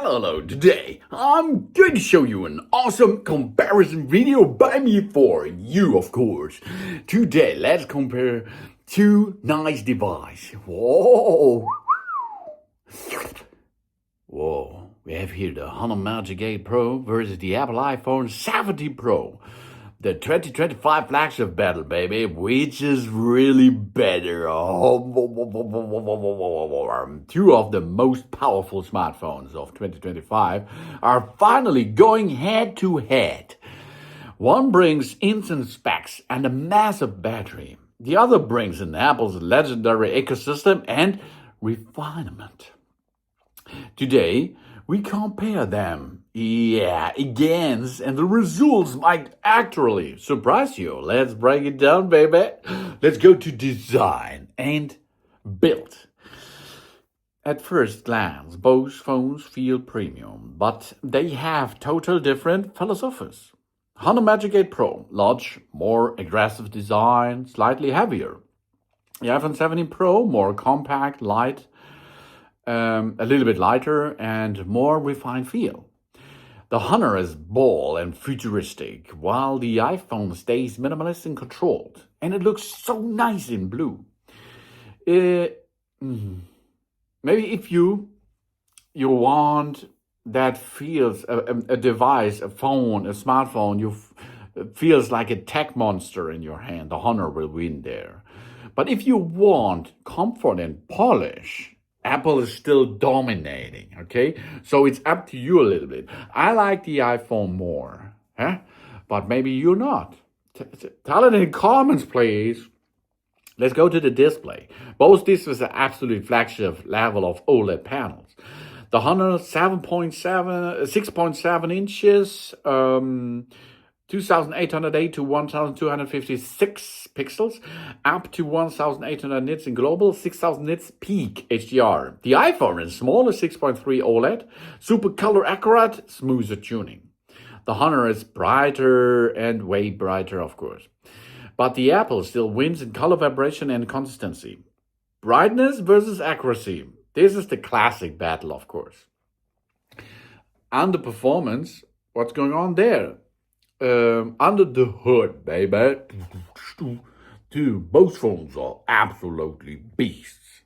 Hello, today I'm going to show you an awesome comparison video by me for you, of course. Today, let's compare two nice devices. Whoa! Whoa, we have here the Honor Magic 8 Pro versus the Apple iPhone 17 Pro. The 2025 flagship battle, baby, which is really better. Two of the most powerful smartphones of 2025 are finally going head to head. One brings instant specs and a massive battery. The other brings in Apple's legendary ecosystem and refinement. Today, we compare them, against, and the results might actually surprise you. Let's break it down, baby. Let's go to design and build. At first glance, both phones feel premium, but they have total different philosophies. Honor Magic 8 Pro, large, more aggressive design, slightly heavier. The iPhone 17 Pro, more compact, light, a little bit lighter and more refined feel. The Honor is bold and futuristic, while the iPhone stays minimalist and controlled, and it looks so nice in blue. Maybe if you want that feels a device, a phone, a smartphone, feels like a tech monster in your hand, the Honor will win there. But if you want comfort and polish, Apple is still dominating, okay? So it's up to you a little bit. I like the iPhone more, but maybe you're not. Tell it in the comments, please. Let's go to the display. Both displays are absolute flagship level of OLED panels. The Honor 6.7 inches, 2808 to 1256 pixels, up to 1800 nits in global, 6000 nits peak HDR. The iPhone is smaller, 6.3 OLED, super color accurate, smoother tuning. The Honor is brighter and way brighter, of course. But the Apple still wins in color vibration and consistency. Brightness versus accuracy. This is the classic battle, of course. Under performance, what's going on there? Under the hood, baby, both phones are absolutely beasts.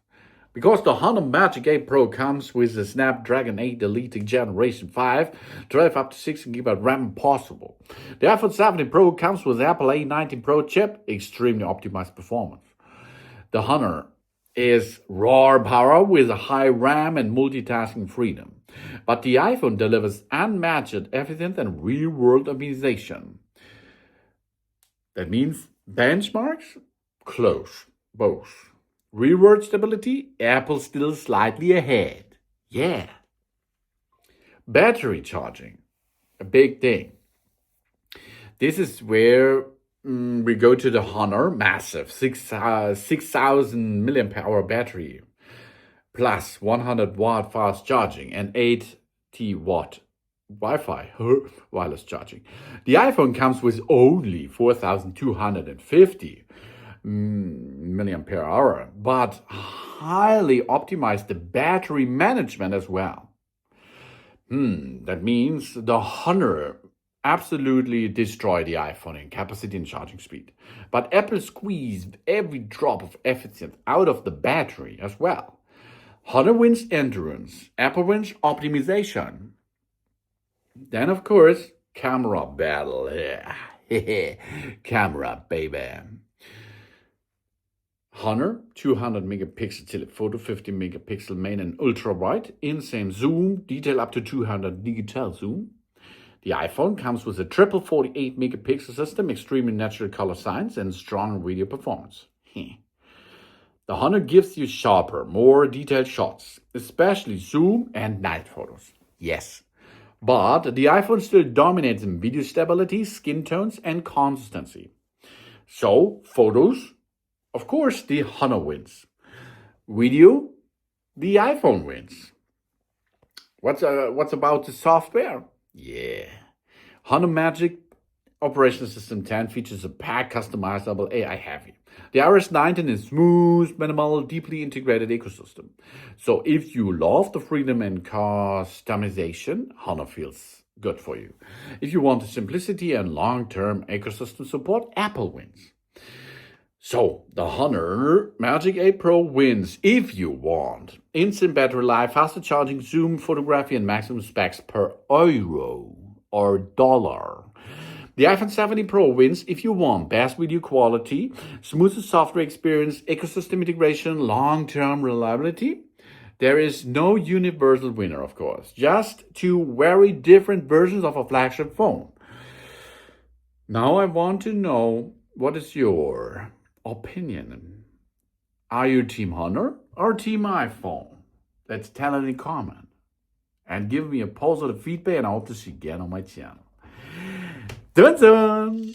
Because the Honor Magic 8 Pro comes with the Snapdragon 8 Elite Generation 5, drive up to 16GB RAM possible. The iPhone 17 Pro comes with the Apple A19 Pro chip, extremely optimized performance. The Honor is raw power with a high RAM and multitasking freedom. But the iPhone delivers unmatched efficiency and real-world optimization. That means benchmarks, close, both. Real-world stability, Apple still slightly ahead. Yeah. Battery charging, a big thing. This is where we go to the Honor, massive 6,000 milliamp-hour battery, plus 100 watt fast charging and 80 watt Wi-Fi wireless charging. The iPhone comes with only 4,250 milliampere hour, but highly optimized the battery management as well. That means the Honor absolutely destroy the iPhone in capacity and charging speed. But Apple squeezed every drop of efficiency out of the battery as well. Honor wins endurance, Apple wins optimization. Then, of course, camera battle. Camera, baby. Honor, 200 megapixel telephoto, 50 megapixel main and ultra wide, insane zoom, detail up to 200 digital zoom. The iPhone comes with a triple 48 megapixel system, extremely natural color science, and strong video performance. The Honor gives you sharper, more detailed shots, especially zoom and night photos. Yes. But the iPhone still dominates in video stability, skin tones, and consistency. So, photos, of course, the Honor wins. Video, the iPhone wins. What's about the software? Yeah. Honor Magic Operating System 10 features a packed, customizable AI heavy. The Iris 19 is smooth, minimal, deeply integrated ecosystem. So if you love the freedom and customization, Honor feels good for you. If you want the simplicity and long-term ecosystem support, Apple wins. So, the Honor Magic 8 Pro wins if you want instant battery life, faster charging, zoom, photography, and maximum specs per euro or dollar. The iPhone 70 Pro wins if you want best video quality, smoother software experience, ecosystem integration, long-term reliability. There is no universal winner, of course, just two very different versions of a flagship phone. Now I want to know, what is your opinion? Are you Team Honor or Team iPhone? Let's tell it in comment. And give me a positive feedback, and I hope to see you again on my channel. Dun dun!